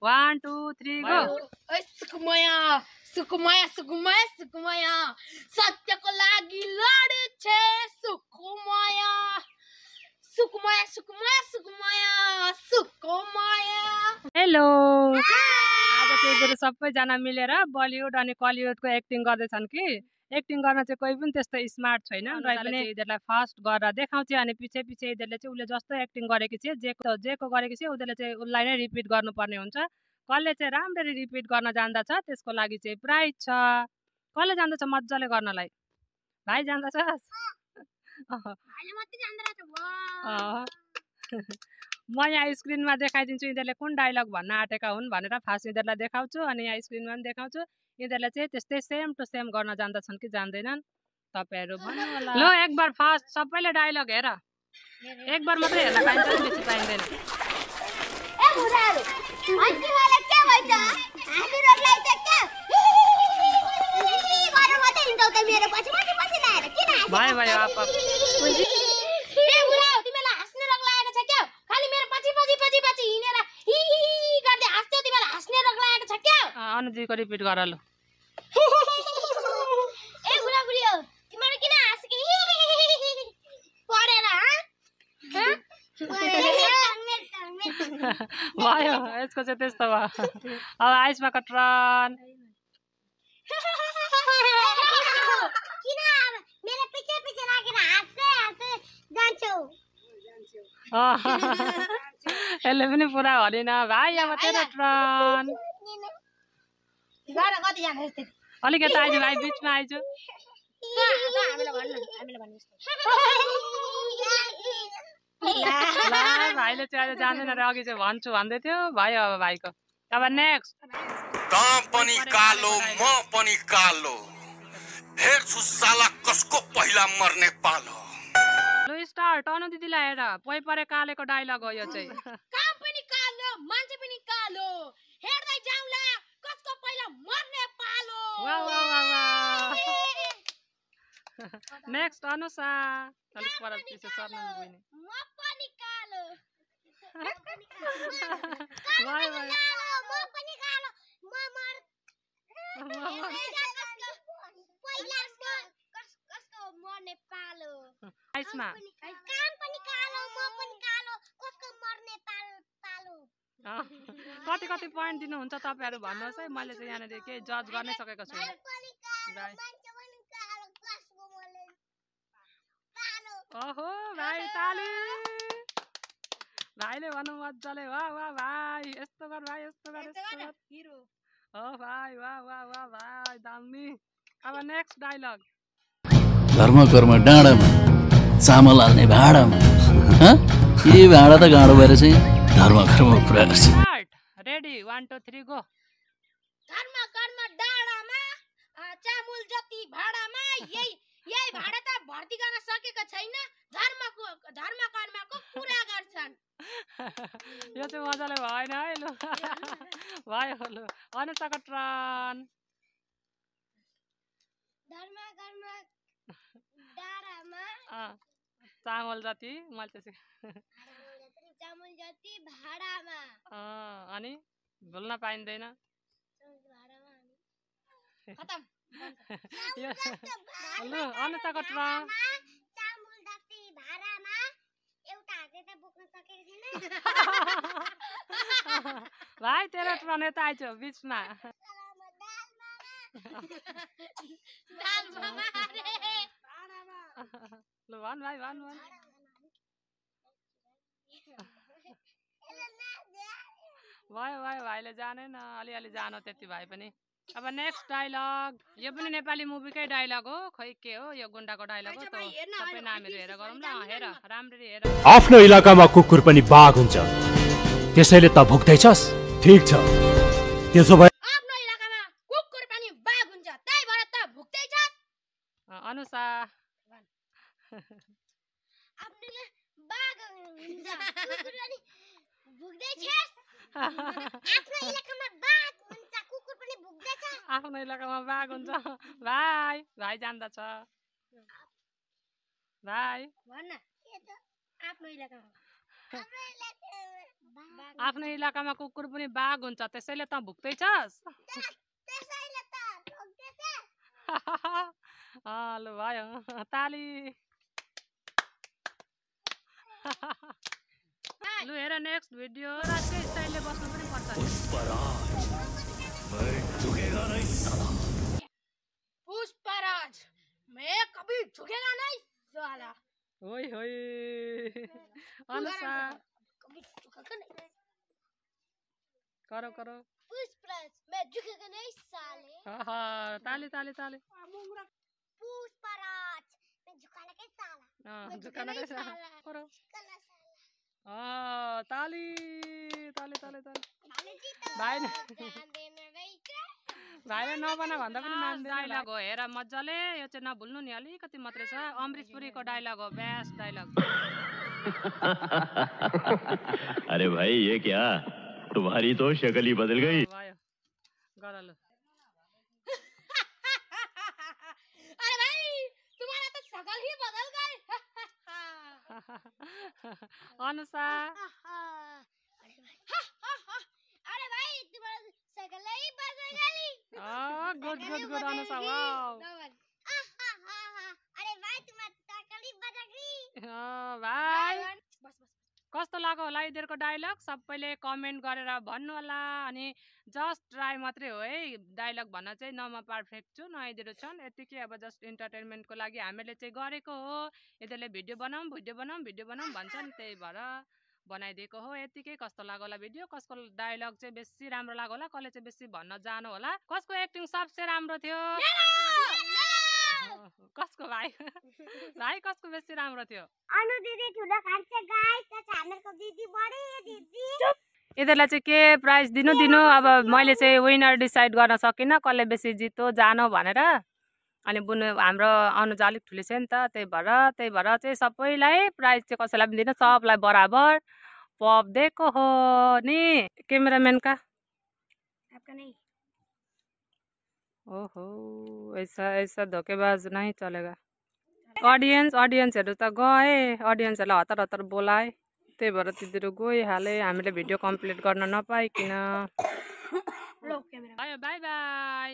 1 2 3 go Sukumaya Sukumaya Sukumaya Sukumaya सत्यको लागि लड्छे Sukumaya Sukumaya Sukumaya Sukumaya Sukumaya hello आज चाहिँ यिनीहरू सबैजना मिलेर बलिउड अनि कलिउडको एक्टिङ गर्दैछन् कि एक्टिङ गर्न चाहिँ कोही पनि त्यस्तो स्मार्ट छैन र पनि यिनीहरूलाई फर्स्ट गरेर देखाउँछ अनि पछि पछि यिनीहरूले चाहिँ उसले जस्तो एक्टिङ गरेकी छ जेको गरेकी छ उनीहरूले चाहिँ उसलाई नै रिपिट गर्नुपर्ने हुन्छ कसले चाहिँ राम्ररी रिपिट गर्न जान्दछ त्यसको लागि चाहिँ प्राइज छ कसले जान्दछ मजाले गर्नलाई भाइ जान्दछ म यहाँ स्क्रिनमा देखाइदिन्छु यिनीहरूले कुन डायलग भन्न आँटेका हुन् भनेर फास्ट यिनीहरूलाई देखाउँछु अनि यहाँ स्क्रिनमा पनि देखाउँछु यिनीहरूले चाहिँ त्यस्तै सेम टु सेम गर्न जान्दछन् कि जान्दैनन् तपाईहरु भन्नु होला ल एक बार फास्ट सबैले डायलग हेर एक बार मात्रै हेर्न पाइन्छ बेसी पाइँदैन ए बुढाहरु अनि मलाई के भन्छ हामीहरुलाई चाहिँ के गर्न मात्रै हिँड्छौ त मेरो पछि पछि पछि लाएर किन हाँस्छौ भाइ भाइ आप ए बुढाहरु तिमीलाई हाँस्ने रग लागेको छ के खाली मेरो पछि पछि पछि पछि हिँडेर हि गर्दै हाँस्छौ तिमीलाई हाँस्ने रग लागेको छ के अनुजीको रिपिट गर ल ए बुढा बुढी हो तिमीहरु किन हाँस्छौ पढेर भयो यसको चाहिँ त्यस्तो भयो अब आइसमा कट्रन किन मेरो पछि पछि राखेर हाँस्दै हाँस्दै जान्छौ यसले पनि पुरा भनिन भाइ अब तेरो टर्न घर कति जान्छ यस्तै अलिकति आइज भाइ बिचमा आइज भाइले चाहिँ अहिले जान्दैन र अघि चाहिँ भन्छु भन्दै थियो भयो अब भाइको अब नेक्स्ट त पनि कालो म पनि कालो हेर्छु साला कसको पहिला मर्ने पालो लो स्टार्ट अनु दिदीलाई हेर पोइ परे कालेको डायलग हो यो चाहिँ काम पनि कालो मान्छे पनि कालो हेर्दै जाउँला कसको पहिला मर्ने पालो वाह वाह वाह वाह नेक्स्ट अनुसा अलिक पर पछि सर्न गइने म पनि कालो वाह वाह म पनि कालो म मर पहिला कसको मर्ने पालो आइसमा काम पनि कालो म पनि कालो कसको मर्ने पालो कति कति पोइन्ट दिनुहुन्छ तपाईहरु भन्नुहोस् है मैले चाहिँ यहाँनिर केही जज गर्नै सकेको छु ओहो भाइ ताली भाइले भन्नु मजाले वाह वाह भाइ यस्तो गर भाइ यस्तो गर हिरो हो भाइ वाह वाह वाह भाइ दामी अब नेक्स्ट डायलग धर्म कर्म डाँडामा चामल हाल्ने भाँडामा यही भाँडा त गाँडो भएर चाहिँ धर्म कर्म पुरा गर्छ रेडी 1 2 3 गो धर्म कर्म डाँडामा चामल जति भाडामा यही भाडा त भर्ती गर्न सकेको छैन धर्म कर्मको कुरा गर्छन् यो चाहिँ मजाले भएन है लु भयो लु अनुसाको टर्न धर्म कर्म डाँडामा चामल जति मैले चामल जति भाडामा अनि भुल्न पाइँदैन खतम लु अनुसाको टर्न चामल जति भाडामा एउटा हातले त बोक्न सकेको छैन भाइ तेरो टर्न यता आइज बिचमा लु भन भाइ भन भयो भयो भाइले जानेन अलिअलि जानो त्यति भए पनि अब नेक्स्ट डायलग यो पनि नेपाली मुभीकै डायलग हो खै के हो यो गुण्डाको डायलग हो त सबै नामहरु हेरेर गरौँ ल हेर राम्ररी हेर आफ्नो इलाकामा कुकुर पनि बाघ हुन्छ त्यसैले त भुक्दैछस् ठीक छ त्यसो भए आफ्नो इलाकामा कुकुर पनि बाघ हुन्छ त्यही भएर त भुक्दैछस् अनुसा आफ्नो बाघ हुन्छ कुकुर पनि भुक्दैछस् आफ्नो इलाकामा बाघ हुन्छ कुकुर पनि भुक्दैछ आफ्नो इलाकामा बाघ हुन्छ भाइ भाइ जान्दछ भाइ भन्न आफ्नो इलाकामा आफ्नो इलाकामा कुकुर पनि बाघ हुन्छ त्यसैले त भुक्दैछस् त्यसैले त भोग्दैछ। ल भयो ताली लु हेर नेक्स्ट भिडियो राजकै स्टाइलले बस्नु पनि पर्छ पुष्पराज मैं कभी झुकेगा नहीं साला। ओइ होइ अनुसार कभी झुकेगा नहीं। करो करो पुष्पराज मैं झुकेगा नहीं साले। ताली ताली ताली पुष्पराज मैं झुकाना के साला। झुकाना के साला करो झुकाना साला। ताली ताली ताली ताली भाले जी तो भाइ जान देना भाइ क्या? भाइले नबना भन्दा पनि मान्दैन डायलग हो हेर मजाले यो चाहिँ नभुल्नु नि अलिकति मात्रै छ अमृत पुरीको डायलग हो बेस्ट डायलग अरे भाई ये क्या तुम्हारी तो शक्ल ही बदल गई। भयो गर ल अरे भाई तुम्हारा तो शकल ही बदल गई। अनुसार अरे भाई तुम्हारा शकल ही बदल गई। गुड गुड गुड अनुसार वाओ अरे भाई तुम्हारा शकल ही बदल गई। भाइ बस बस कस्तो लाग्यो होला यिनीहरूको डायलग सबैले कमेन्ट गरेर भन्नु होला अनि जस्ट ट्राई मात्रै हो है डायलग भन्न चाहिँ न म पर्फेक्ट छु न यिनीहरू छन् यतिकै अब जस्ट इन्टरटेनमेन्टको लागि हामीले चाहिँ गरेको हो यिनीहरूले भिडियो बनाऊँ भन्छन् त्यही भएर बनाइदिएको हो यतिकै कस्तो लाग्यो होला भिडियो कसको डायलग चाहिँ बेसी राम्रो लाग्यो होला कसले चाहिँ बेसी भन्न जानु होला कसको एक्टिङ सबसे राम्रो थियो कसको भाइ भाइ कसको बेसी राम्रो थियो अनु दिदी ठुलो खान्छ गाइस त हामीहरुको दिदी बढी दिदी यिनीहरूलाई चाहिँ के प्राइज दिनु अब मैले चाहिँ विनर डिसाइड गर्न सकिनँ कसले बेसी जित्यो जानु भनेर अनि बुनु हाम्रो अनुजा अलिक ठुली छ नि त त्यही भएर चाहिँ सबैलाई प्राइज चाहिँ कसैलाई पनि दिनु सबलाई बराबर पप दिएको हो नि क्यामेराम्यान का आपका नहीं ओहो ऐसा धोकेबाज नहीं चलेगा अडियन्सहरू त गए अडियन्सहरूलाई हतार हतार बोलाए त्यही भएर तिनीहरू गइहाले हामीले भिडियो कम्प्लिट गर्न नपाइकन बाई बाई